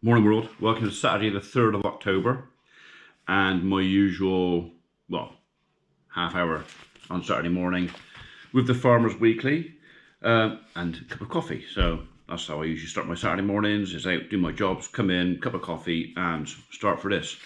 Morning world, welcome to Saturday the 3rd of October and my usual, half hour on Saturday morning with the Farmers Weekly and a cup of coffee. So that's how I usually start my Saturday mornings, is out, do my jobs, come in, cup of coffee and start for this.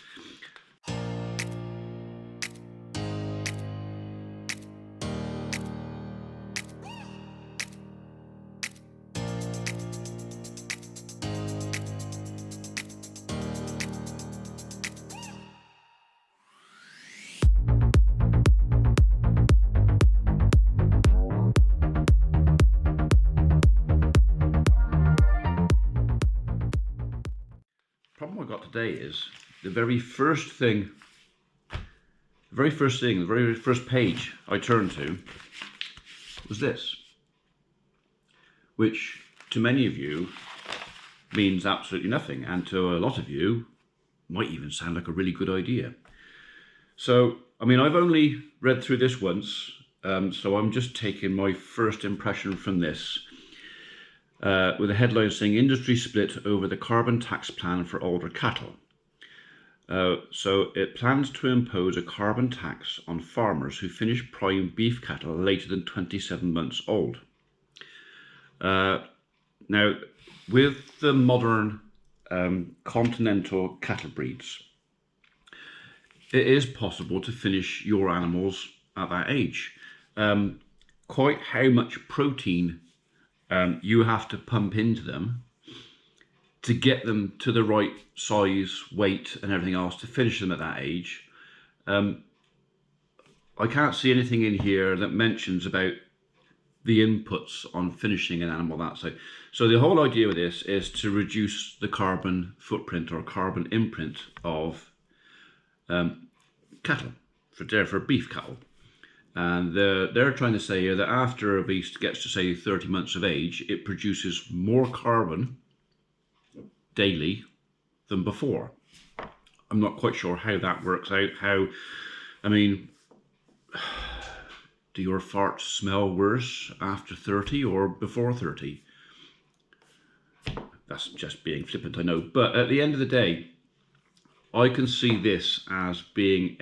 Problem I got today is the very first page I turned to was this, which to many of you means absolutely nothing, and to a lot of you might even sound like a really good idea. So, I mean, I've only read through this once, so I'm just taking my first impression from this. With a headline saying industry split over the carbon tax plan for older cattle. So it plans to impose a carbon tax on farmers who finish prime beef cattle later than 27 months old. Now, with the modern continental cattle breeds, it is possible to finish your animals at that age. Quite how much protein you have to pump into them to get them to the right size, weight and everything else to finish them at that age. I can't see anything in here that mentions about the inputs on finishing an animal that size. So the whole idea with this is to reduce the carbon footprint or carbon imprint of cattle, for beef cattle. And they're trying to say here that after a beast gets to say 30 months of age, it produces more carbon daily than before. I'm not quite sure how that works out. I mean, do your farts smell worse after 30 or before 30? That's just being flippant, I know. But at the end of the day, I can see this as being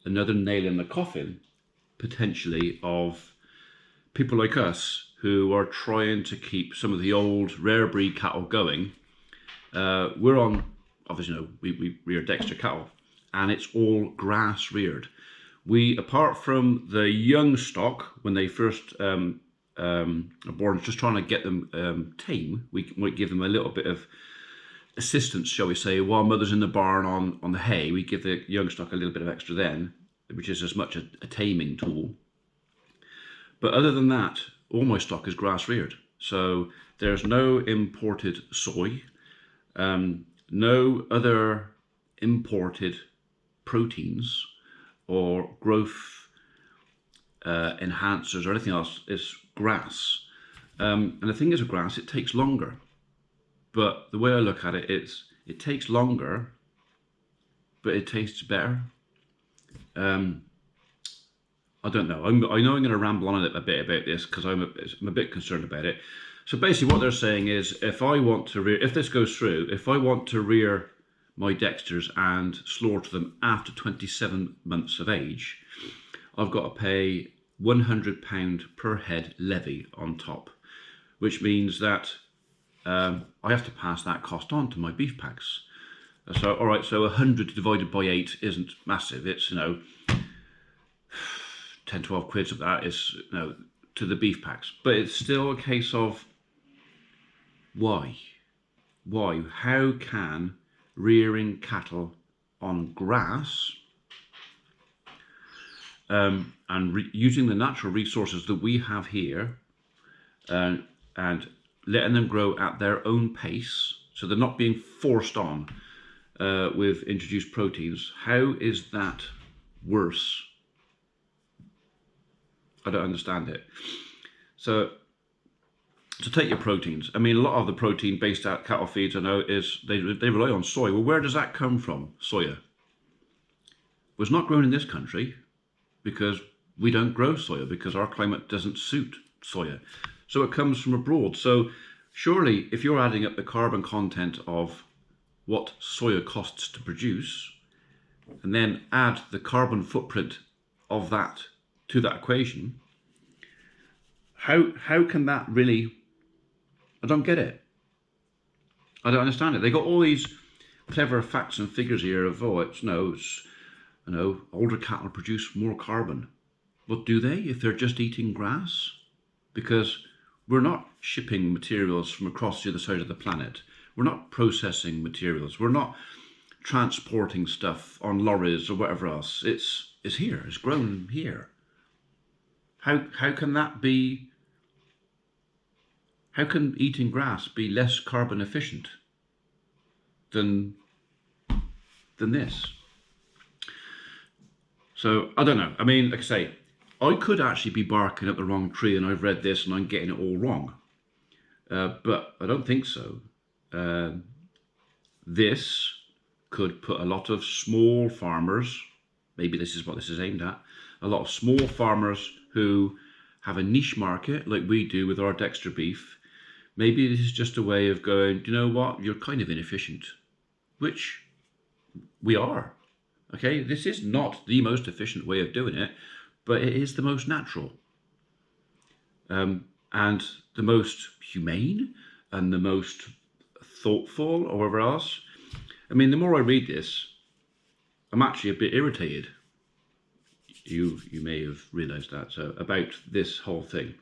another nail in the coffin, potentially, of people like us who are trying to keep some of the old rare breed cattle going. We're on, obviously, we rear Dexter cattle, and it's all grass reared. We, apart from the young stock when they first are born, just trying to get them tame, we might give them a little bit of assistance, shall we say, while mother's in the barn on the hay. We give the young stock a little bit of extra then, which is as much a taming tool. But other than that, all my stock is grass reared. So there's no imported soy, no other imported proteins or growth enhancers or anything else. It's grass. And the thing is with grass, it takes longer. But the way I look at it, it takes longer, but it tastes better. I don't know. I know I'm going to ramble on a bit about this because I'm a bit concerned about it. So basically what they're saying is, if this goes through, if I want to rear my Dexters and slaughter them after 27 months of age, I've got to pay £100 per head levy on top, which means that I have to pass that cost on to my beef packs. So, all right, so 100 divided by 8 isn't massive. It's, 10, 12 quid of that is, to the beef packs. But it's still a case of why? Why? How can rearing cattle on grass and using the natural resources that we have here and letting them grow at their own pace, so they're not being forced on with introduced proteins, how is that worse? I don't understand it. So to take your proteins, I mean, a lot of the protein based out cattle feeds, I know, is they rely on soy. Well, where does that come from? Soya. Well, it's not grown in this country because we don't grow soya, because our climate doesn't suit soya. So it comes from abroad. So surely if you're adding up the carbon content of what soya costs to produce, and then add the carbon footprint of that to that equation, how can that really? I don't get it. I don't understand it. They got all these clever facts and figures here of, oh, it's older cattle produce more carbon. But do they if they're just eating grass? Because we're not shipping materials from across the other side of the planet. We're not processing materials. We're not transporting stuff on lorries or whatever else. It's here. It's grown here. How can that be? How can eating grass be less carbon efficient than this? So I don't know. I mean, like I say, I could actually be barking up the wrong tree, and I've read this and I'm getting it all wrong. But I don't think so. This could put a lot of small farmers, maybe this is what this is aimed at, a lot of small farmers who have a niche market like we do with our Dexter beef. Maybe this is just a way of going, do you know what, you're kind of inefficient, which we are. Okay, this is not the most efficient way of doing it, but it is the most natural and the most humane and the most thoughtful or whatever else. I mean, the more I read this, I'm actually a bit irritated. You may have realised that. So about this whole thing.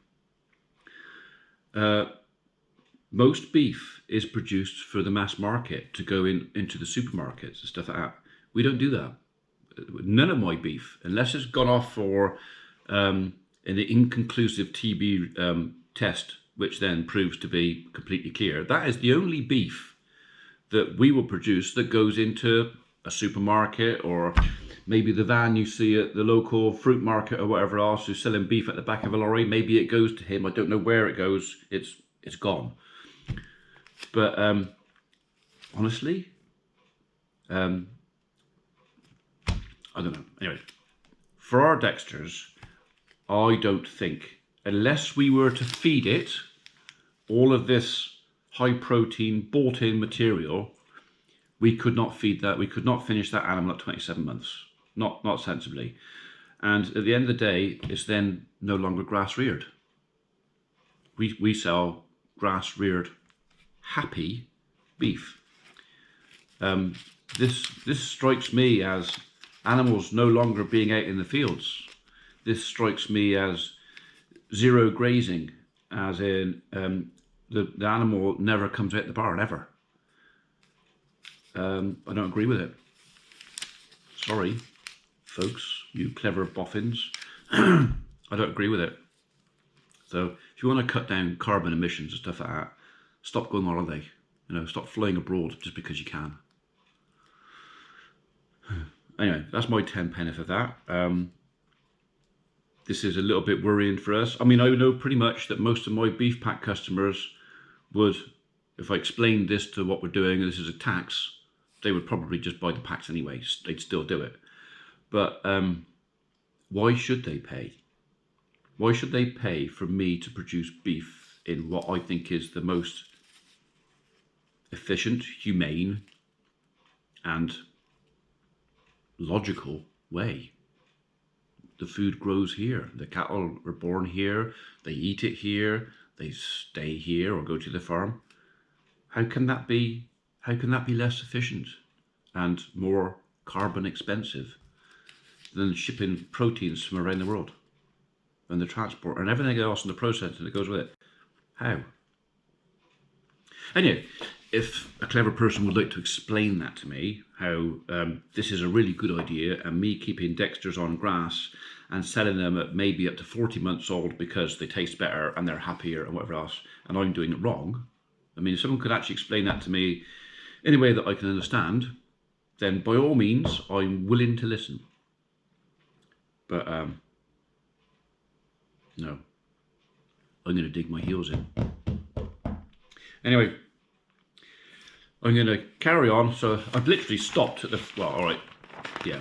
Most beef is produced for the mass market to go into the supermarkets and stuff like that. We don't do that. None of my beef, unless it's gone off for an inconclusive TB test, which then proves to be completely clear, that is the only beef that we will produce that goes into a supermarket, or maybe the van you see at the local fruit market or whatever else who's selling beef at the back of a lorry. Maybe it goes to him. I don't know where it goes. It's gone. But honestly, I don't know. Anyway, for our Dexters, I don't think, unless we were to feed it all of this high protein bought in material, we could not feed that. We could not finish that animal at 27 months. Not sensibly. And at the end of the day, it's then no longer grass reared. We sell grass reared happy beef. This strikes me as animals no longer being out in the fields. This strikes me as zero grazing, as in the animal never comes out the barn ever. I don't agree with it. Sorry, folks, you clever boffins. I don't agree with it. So if you want to cut down carbon emissions and stuff like that, stop going on holiday. Stop flying abroad just because you can. Anyway, that's my 10 pence of that. This is a little bit worrying for us. I mean, I know pretty much that most of my beef pack customers would, if I explained this to what we're doing, and this is a tax, they would probably just buy the packs anyway. They'd still do it. But why should they pay? Why should they pay for me to produce beef in what I think is the most efficient, humane, and logical way? The food grows here. The cattle are born here. They eat it here. They stay here or go to the farm. How can that be? How can that be less efficient and more carbon expensive than shipping proteins from around the world and the transport and everything else and the processing that goes with it? How? Anyway, if a clever person would like to explain that to me, how this is a really good idea, and me keeping Dexters on grass and selling them at maybe up to 40 months old because they taste better and they're happier and whatever else, and I'm doing it wrong. I mean, if someone could actually explain that to me in a way that I can understand, then by all means, I'm willing to listen. But no, I'm going to dig my heels in. Anyway, I'm going to carry on. So I've literally stopped at the, well, all right, yeah,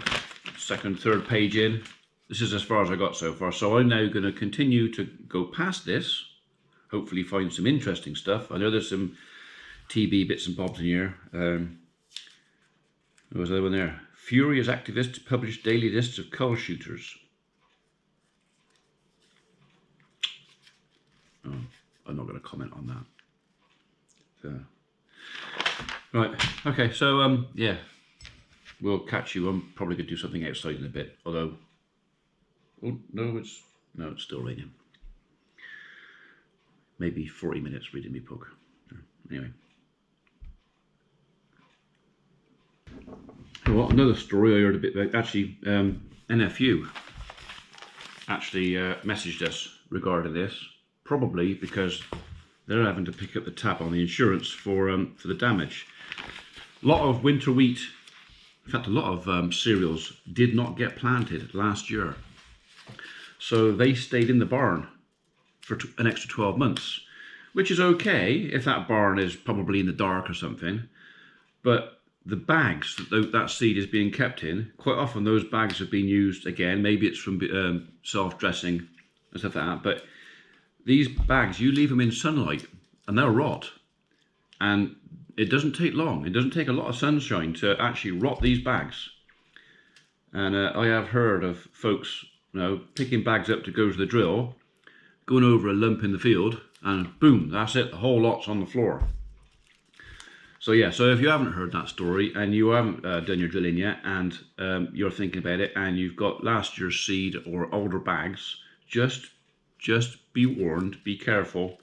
second, third page in. This is as far as I got so far. So I'm now going to continue to go past this, hopefully find some interesting stuff. I know there's some TB bits and bobs in here. There was another one there. Furious activists publish daily lists of cull shooters. Oh, I'm not going to comment on that. So, right, okay, so yeah, we'll catch you. I'm probably going to do something outside in a bit, although, oh, no, it's still raining. Maybe 40 minutes reading me book. Anyway. Well, another story I heard a bit about, actually, NFU actually messaged us regarding this, probably because they're having to pick up the tab on the insurance for the damage. A lot of winter wheat, in fact a lot of cereals did not get planted last year. So they stayed in the barn for an extra 12 months, which is okay if that barn is probably in the dark or something. But the bags that that seed is being kept in, quite often those bags have been used again. Maybe it's from self-dressing and stuff like that. But these bags, you leave them in sunlight and they'll rot. And it doesn't take long. It doesn't take a lot of sunshine to actually rot these bags. And I have heard of folks, picking bags up to go to the drill, going over a lump in the field, and boom, that's it. The whole lot's on the floor. So yeah, so if you haven't heard that story and you haven't done your drilling yet, and you're thinking about it, and you've got last year's seed or older bags, just be warned, be careful.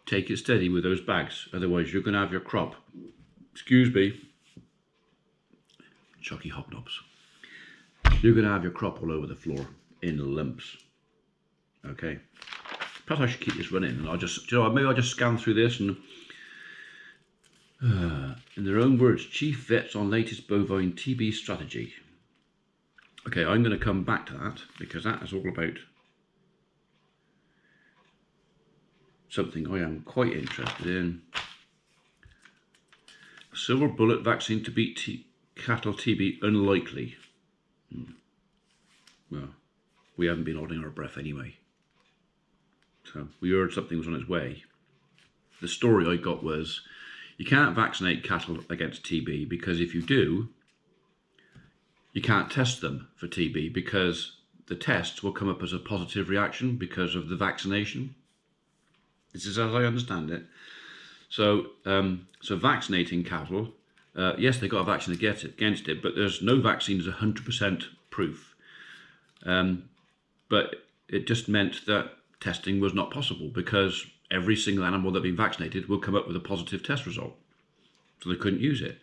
Take it steady with those bags, otherwise you're going to have your crop. Excuse me, Chucky Hobnobs. You're going to have your crop all over the floor in lumps. Okay. Perhaps I should keep this running, and I'll just, maybe I'll just scan through this and. In their own words, chief vets on latest bovine TB strategy. Okay, I'm going to come back to that because that is all about something I am quite interested in. Silver bullet vaccine to beat cattle TB unlikely. Well, we haven't been holding our breath anyway. So we heard something was on its way. The story I got was, you can't vaccinate cattle against TB because if you do, you can't test them for TB because the tests will come up as a positive reaction because of the vaccination. This is as I understand it. So, so vaccinating cattle, yes, they got a vaccine against it, but there's no vaccine is 100% proof. But it just meant that testing was not possible because every single animal that had been vaccinated will come up with a positive test result. So they couldn't use it.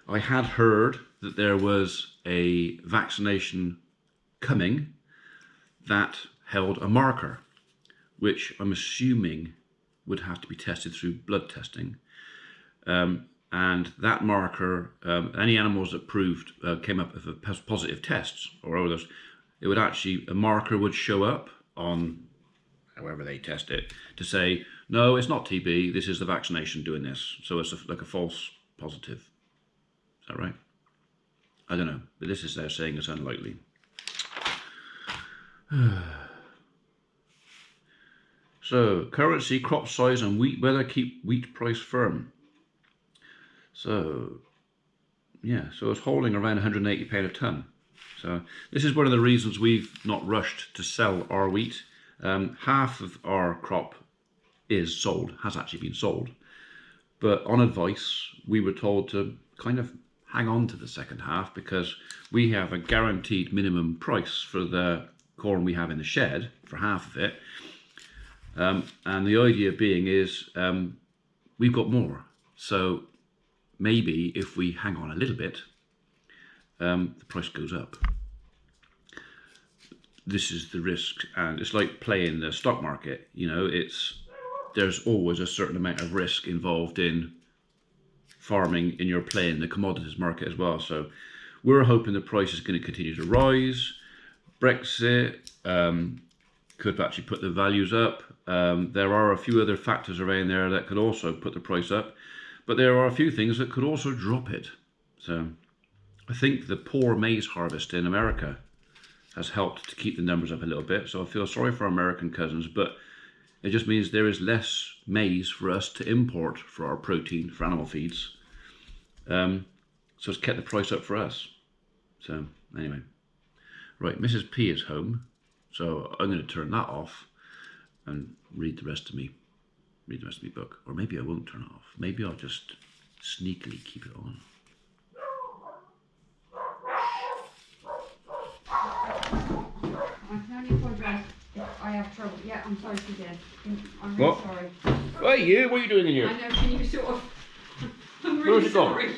I had heard that there was a vaccination coming that held a marker, which I'm assuming would have to be tested through blood testing. And that marker, any animals that proved came up with a positive tests or others, it would actually, a marker would show up on however they test it, to say, no, it's not TB, this is the vaccination doing this. So it's like a false positive. Is that right? I don't know, but this is they're saying it's unlikely. So, currency, crop size and wheat weather keep wheat price firm. So, yeah, so it's holding around £180 a tonne. So this is one of the reasons we've not rushed to sell our wheat. Half of our crop is sold, has actually been sold, but on advice we were told to kind of hang on to the second half because we have a guaranteed minimum price for the corn we have in the shed for half of it, and the idea being is we've got more, so maybe if we hang on a little bit the price goes up. This is the risk, and it's like playing the stock market. There's always a certain amount of risk involved in farming, and you're playing the commodities market as well. So we're hoping the price is going to continue to rise. Brexit could actually put the values up. There are a few other factors around there that could also put the price up, but there are a few things that could also drop it. So I think the poor maize harvest in America has helped to keep the numbers up a little bit. So I feel sorry for our American cousins, but it just means there is less maize for us to import for our protein, for animal feeds. So it's kept the price up for us. So anyway, right, Mrs. P is home, so I'm going to turn that off and read the rest of my book. Or maybe I won't turn it off. Maybe I'll just sneakily keep it on. I can only apologise if I have trouble. Yeah, I'm sorry she did. I'm really What? sorry. Hey you, what are you doing in here? I know, can you sort of... I'm Where's really it gone? sorry.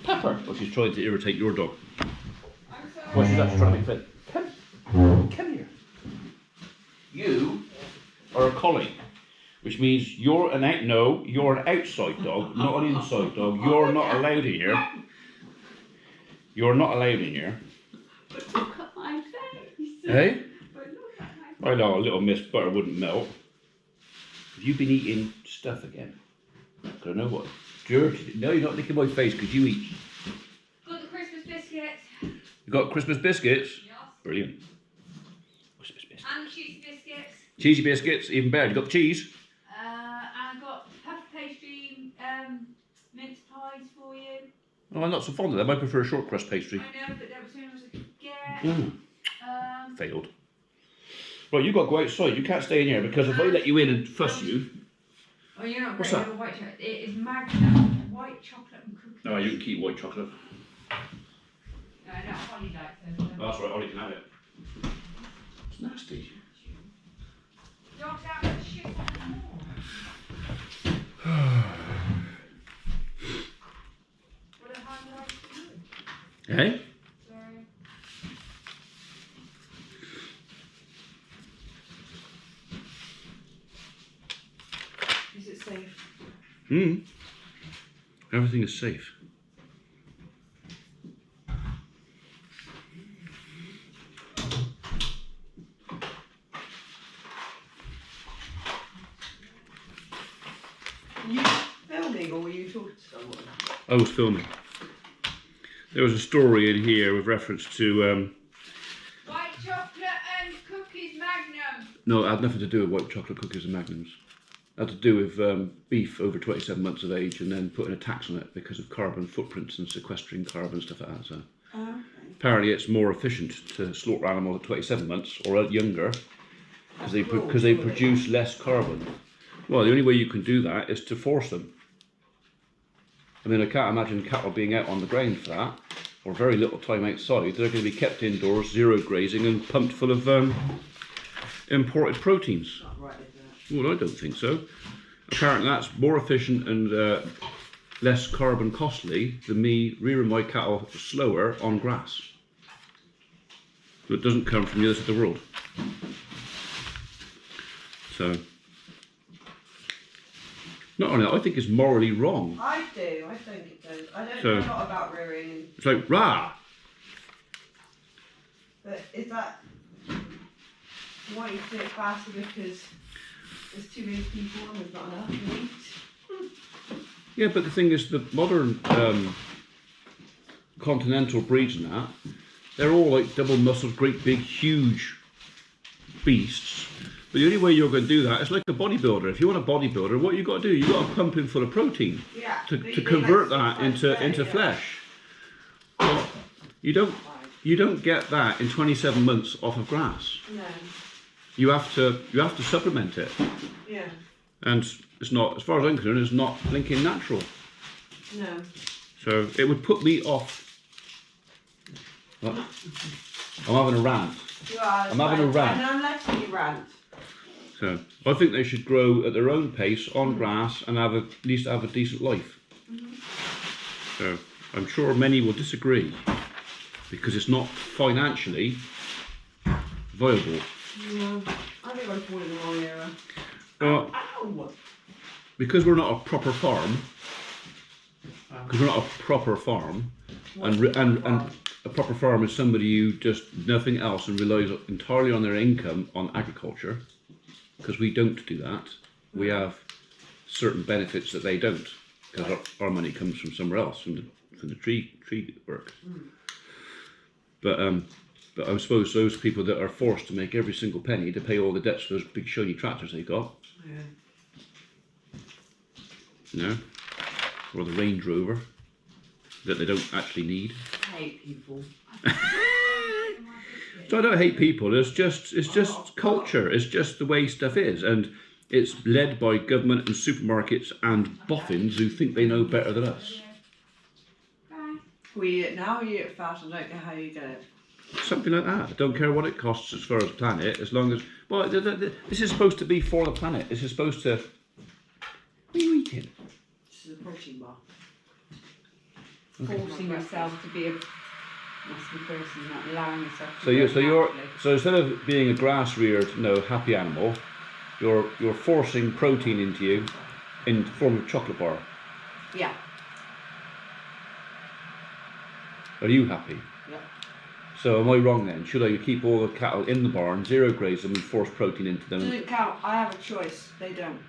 Pepper. Oh, she's trying to irritate your dog. I'm sorry. Well, she's actually trying to make friends. Come here. You are a collie, which means you're an outside dog, not an inside dog. You're not allowed in here. You're not allowed in here. But look at my face. Hey? But look at my I know a little Miss Butter wouldn't melt. Have you been eating stuff again? I don't know what. Dirty. No, you're not licking my face because you eat. Got the Christmas biscuits. You got Christmas biscuits? Yes. Brilliant. Christmas biscuits. And the cheesy biscuits. Cheesy biscuits, even better. You got the cheese? And I got puff pastry mince pies for you. Oh, I'm not so fond of them. I prefer a short crust pastry. I know, but that was the only ones I could get. Failed. Right, you've got to go outside. You can't stay in here because if I let you in and fuss you... Oh, you're not What's great. that? White chocolate. It is Magnum white chocolate and cookies. No, you can keep white chocolate. No, I don't. Holly likes them. Oh, that's right, Ollie can have it. It's nasty. Dogs out of the shit on the floor. What a hard life to do. Hey? Sorry. Is it safe? Everything is safe. Were you filming or were you talking to someone? I was filming. There was a story in here with reference to... White chocolate and cookies Magnum. no, it had nothing to do with white chocolate cookies and magnums. It had to do with beef over 27 months of age and then putting a tax on it because of carbon footprints and sequestering carbon and stuff like that. So Okay. apparently it's more efficient to slaughter animals at 27 months or younger because they produce less carbon. Well, the only way you can do that is to force them. I mean, I can't imagine cattle being out on the ground for that, or very little time outside. They're going to be kept indoors, zero grazing, and pumped full of imported proteins. Not right, is it? Well, I don't think so. Apparently that's more efficient and less carbon costly than me rearing my cattle slower on grass. So it doesn't come from the other side of the world. So, not only that, I think it's morally wrong. I do, I think it does. I don't So- know a lot about rearing, It's like, rah! but is that why you do it faster because there's too many people and there's not enough meat? Yeah, but the thing is, the modern continental breeds and that, they're all like double-muscled, great big, huge beasts. But the only way you're going to do that is like a bodybuilder. If you want a bodybuilder, what you got to do, you got to pump him full of protein Yeah. to but you convert need, like, that into 6 months, yeah. flesh. Well, you don't get that in 27 months off of grass. No. You have to supplement it, Yeah. and it's not, as far as I'm concerned, it's not blinking natural. No. So it would put me off. What? I'm having a rant. You are. I'm having a rant. And I'm letting you rant. So I think they should grow at their own pace on grass and at least have a decent life. So I'm sure many will disagree because it's not financially viable. Yeah. I think I'm falling in the wrong era. Well, Ow! because we're not a proper farm, and a proper farm is somebody who does nothing else and relies entirely on their income on agriculture. Because we don't do that, we have certain benefits that they don't, because our money comes from somewhere else, from the tree work. But I suppose those people that are forced to make every single penny to pay all the debts for those big shiny tractors they got, Yeah. you know, or the Range Rover. that they don't actually need. I hate people. So I don't hate people. It's just culture. It's just the way stuff is, and it's led by government and supermarkets and boffins who think they know better than us. We eat it now, we eat it fast, I don't know how you get it. Something like that. I don't care what it costs as far as planet, as long as... Well, this is supposed to be for the planet. This is supposed to... What are you eating? This is a protein bar. Forcing yourself to be a nasty person, not allowing yourself to So instead of being a grass-reared, happy animal, you're forcing protein into you in the form of chocolate bar. Yeah. Are you happy? Yep. So am I wrong then? Should I keep all the cattle in the barn, zero graze them and force protein into them? Doesn't count. I have a choice. They don't.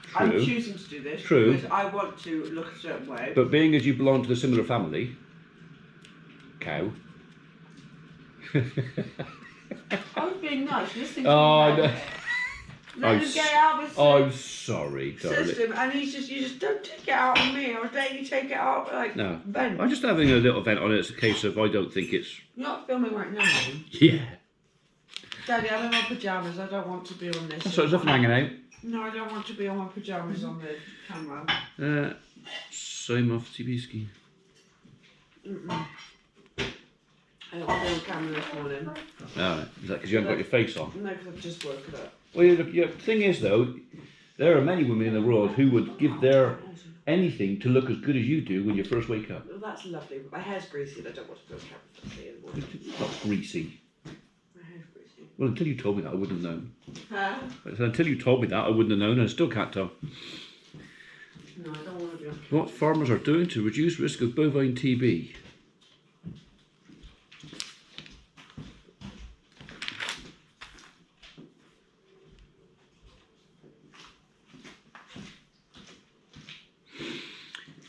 True. I'm choosing to do this True. because I want to look a certain way. But being as you belong to the similar family, cow. I was being nice. Listening to Oh, me. no. Let him get out of his I'm sorry, darling. system, and you just don't take it out on me, or don't you take it out like No. Ben. I'm just having a little vent on it. It's a case of I don't think it's... You're not filming right now, are you? Yeah. Daddy, I'm in my pyjamas. I don't want to be on this. So there's nothing hanging out. No, I don't want to be on my pyjamas on the camera. Same off Tibisky. I don't want to be on camera this morning. Oh, is that because you haven't got your face on? No, because I've just woken up. Well, the thing is though, there are many women in the world who would give their anything to look as good as you do when you first wake up. Well, that's lovely, but my hair's greasy and I don't want to be on camera first thing in the morning. It's not greasy. My hair's greasy. Well, until you told me that, I wouldn't have known. Huh? I said, until you told me that, I wouldn't have known, and I still can't tell. No, I don't want to be on camera. What farmers are doing to reduce risk of bovine TB.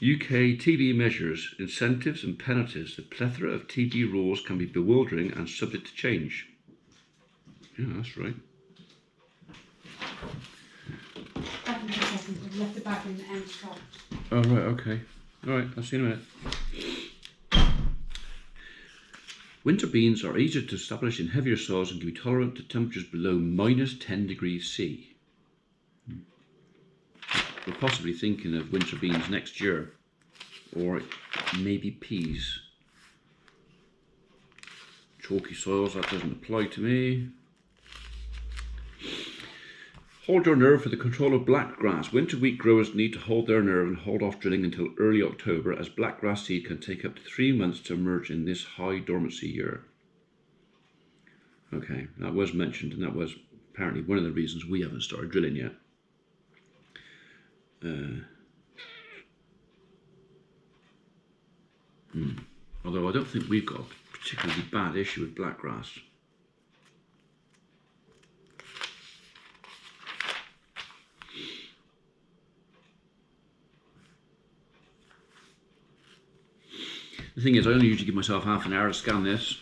UK TB measures, incentives and penalties. The plethora of TB rules can be bewildering and subject to change. Yeah, that's right. Back in a second, I've left it back in the end spot. Oh, right, okay. All right, I'll see you in a minute. Winter beans are easier to establish in heavier soils and can be tolerant to temperatures below -10 degrees C. We're possibly thinking of winter beans next year, or maybe peas. Chalky soils, that doesn't apply to me. Hold your nerve for the control of blackgrass. Winter wheat growers need to hold their nerve and hold off drilling until early October, as blackgrass seed can take up to 3 months to emerge in this high dormancy year. Okay, that was mentioned, and that was apparently one of the reasons we haven't started drilling yet. Although I don't think we've got a particularly bad issue with blackgrass. The thing is, I only usually give myself half an hour to scan this.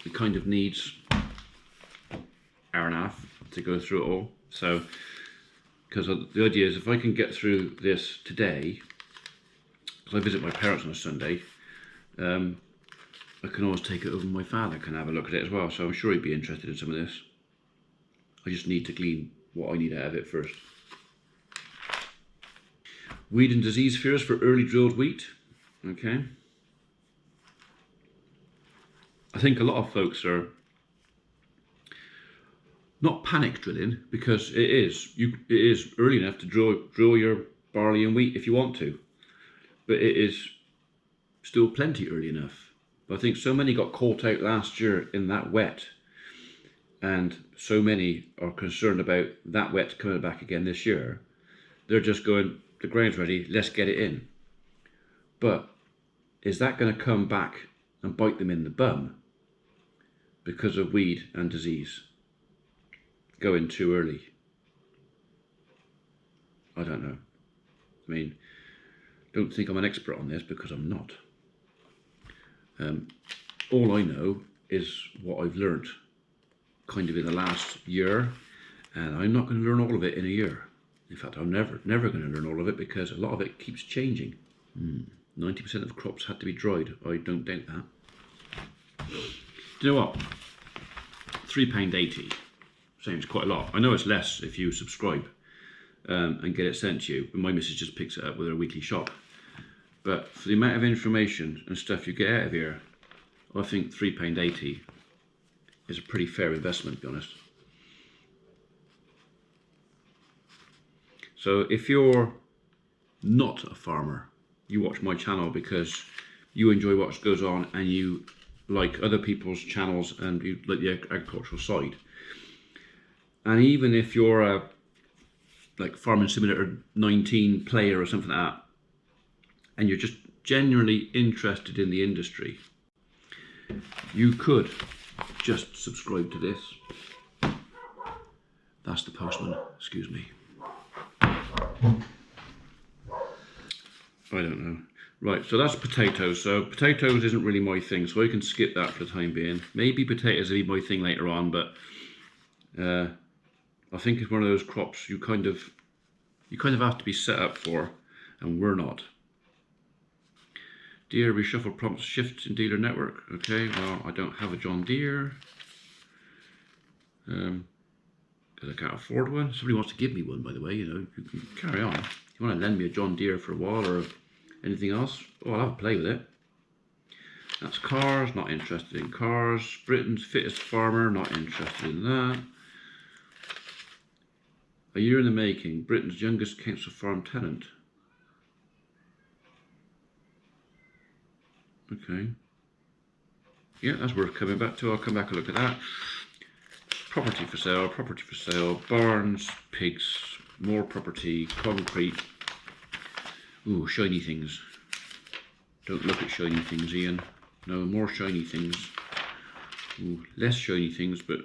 It kind of needs an hour and a half to go through it all. So, because the idea is if I can get through this today, because I visit my parents on a Sunday, I can always take it over to my father, can have a look at it as well. So I'm sure he'd be interested in some of this. I just need to glean what I need out of it first. Weed and disease fears for early drilled wheat. Okay. I think a lot of folks are not panic drilling, because it is early enough to drill your barley and wheat if you want to, but it is still plenty early enough. But I think so many got caught out last year in that wet, and so many are concerned about that wet coming back again this year. They're just going, the ground's ready, let's get it in. But is that going to come back and bite them in the bum because of weed and disease going too early? I don't know. I mean, don't think I'm an expert on this, because I'm not. All I know is what I've learnt kind of in the last year, and I'm not going to learn all of it in a year. In fact, I'm never going to learn all of it, because a lot of it keeps changing. 90% of crops had to be dried. I don't doubt that. Do you know what? £3.80 seems quite a lot. I know it's less if you subscribe and get it sent to you, but my missus just picks it up with her weekly shop. But for the amount of information and stuff you get out of here, I think £3.80 is a pretty fair investment, to be honest. So if you're not a farmer, you watch my channel because you enjoy what goes on and you like other people's channels and you like the agricultural side. And even if you're a like Farming Simulator 19 player or something like that, and you're just genuinely interested in the industry, you could just subscribe to this. That's the postman, excuse me. I don't know. Right, so that's potatoes. So potatoes isn't really my thing, so I can skip that for the time being. Maybe potatoes will be my thing later on, but I think it's one of those crops you kind of have to be set up for, and we're not. Deere reshuffle prompts shifts in dealer network. Okay, well, I don't have a John Deere because I can't afford one. Somebody wants to give me one, by the way. You know, you can carry on. If you want to lend me a John Deere for a while or anything else, oh, I'll have a play with it. That's cars. Not interested in cars. Britain's fittest farmer. Not interested in that. A year in the making. Britain's youngest council farm tenant. Okay. Yeah, that's worth coming back to. I'll come back and look at that. Property for sale, property for sale, barns, pigs, more property, concrete. Ooh, shiny things. Don't look at shiny things, Ian. No, more shiny things. Ooh, less shiny things, but...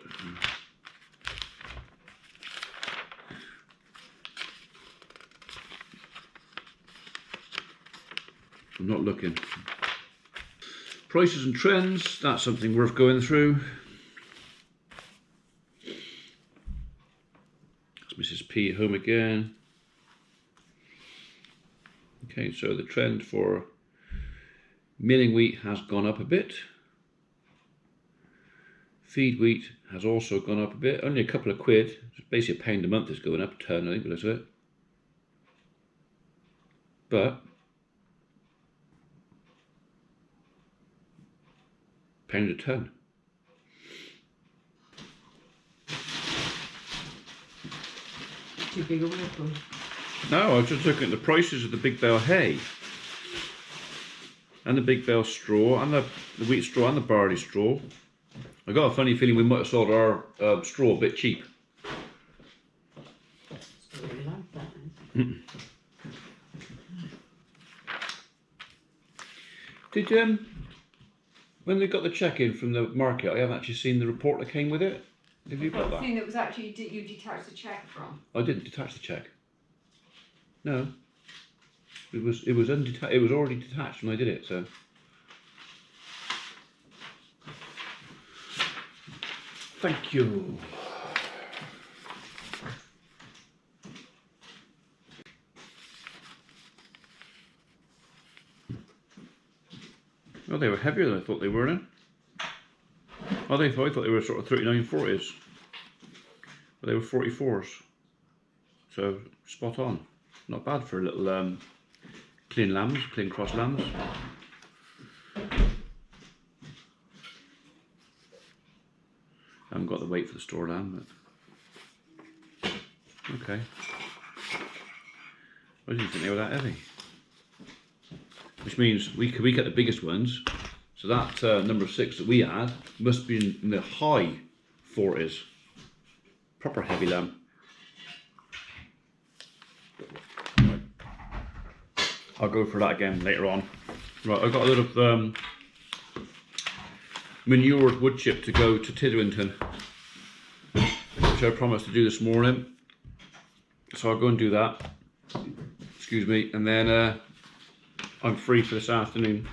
I'm not looking. Prices and trends, that's something worth going through. That's Mrs. P at home again. Okay, so the trend for milling wheat has gone up a bit. Feed wheat has also gone up a bit, only a couple of quid. It's basically £1 a month is going up, a ton I think, that's it. But £1 a ton. Too big a word. No, I was just looking at the prices of the big bale hay and the big bale straw and the wheat straw and the barley straw. I got a funny feeling we might have sold our straw a bit cheap. Still really like that. Did when they got the check in from the market, I haven't actually seen the report that came with it. Have you got The that? thing that was actually you detached the cheque from. I didn't detach the check. No. It was undetached. It was already detached when I did it. So. Thank you. Well, they were heavier than I thought they were then. I thought they were sort of 3940s. But they were 44s. So, spot on. Not bad for little clean lambs, clean cross lambs. I haven't got the weight for the store lamb, but... Okay. I didn't think they were that heavy. Which means we get the biggest ones. So that number 6 that we had must be in the high 40s. Proper heavy lamb. Right. I'll go for that again later on. Right, I've got a lot of manured wood chip to go to Tidwington, which I promised to do this morning. So I'll go and do that. Excuse me, and then I'm free for this afternoon.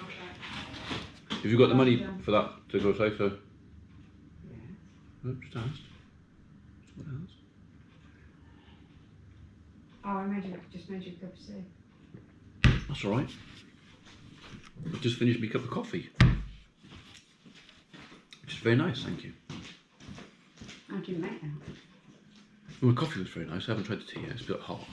Okay. Have you got the money for that to go say so? Yeah. No, just asked. Someone else. Oh, I just made you a cup of tea. That's all right. I've just finished my cup of coffee, which is very nice, thank you. How do you make that? Well, the coffee was very nice. I haven't tried the tea yet. It's a bit hot.